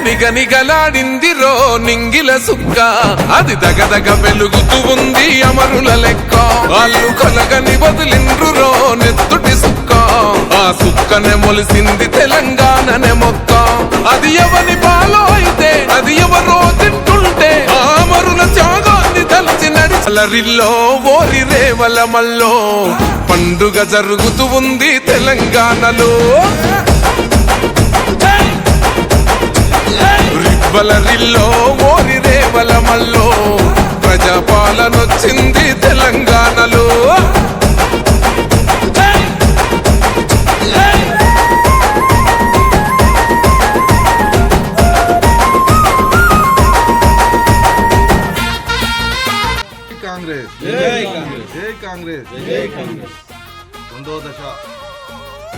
నిగనిగలాడిందిరో నింగిల సుక్క, అది దగదగ వెలుగుతూ ఉంది అమరుల లెక్క. వాళ్ళు కొలగని వదిలిండ్రురో నెత్తుటి సుక్క, ఆ సుక్కనే మొలిసింది తెలంగాణనే మొక్క. అది ఎవని పాలో అయితే అది ఎవరో తింటుంటే ఆ అమరుల త్యాగాన్ని తలచి నడిచలరిల్లో ఓరి రేవల మల్లో పండుగ జరుగుతూ ఉంది తెలంగాణలో. రివ్వలరిల్లో ఓరి రేవల మల్లో ప్రజాపాలనొచ్చింది తెలంగాణలో. కాంగ్రెస్ జై కాంగ్రెస్ జై కాంగ్రెస్ జై కాంగ్రెస్. రెండో దశ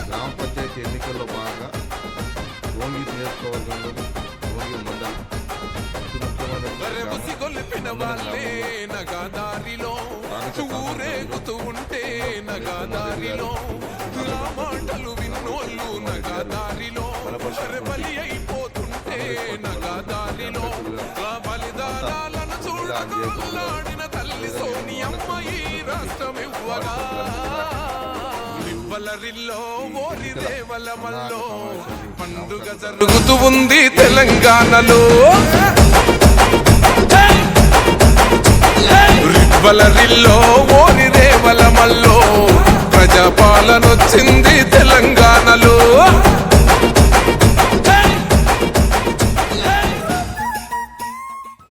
గ్రామ పంచాయతీ ఎన్నికల్లో భాగంగా రోంగి నియోజకవర్గంలో రోంగి మండలం పండుగ జరుగుతూ ఉంది తెలంగాణలో. రివ్వలరిల్లో ఓరి రేవల మల్లో ప్రజాపాలనొచ్చింది తెలంగాణ.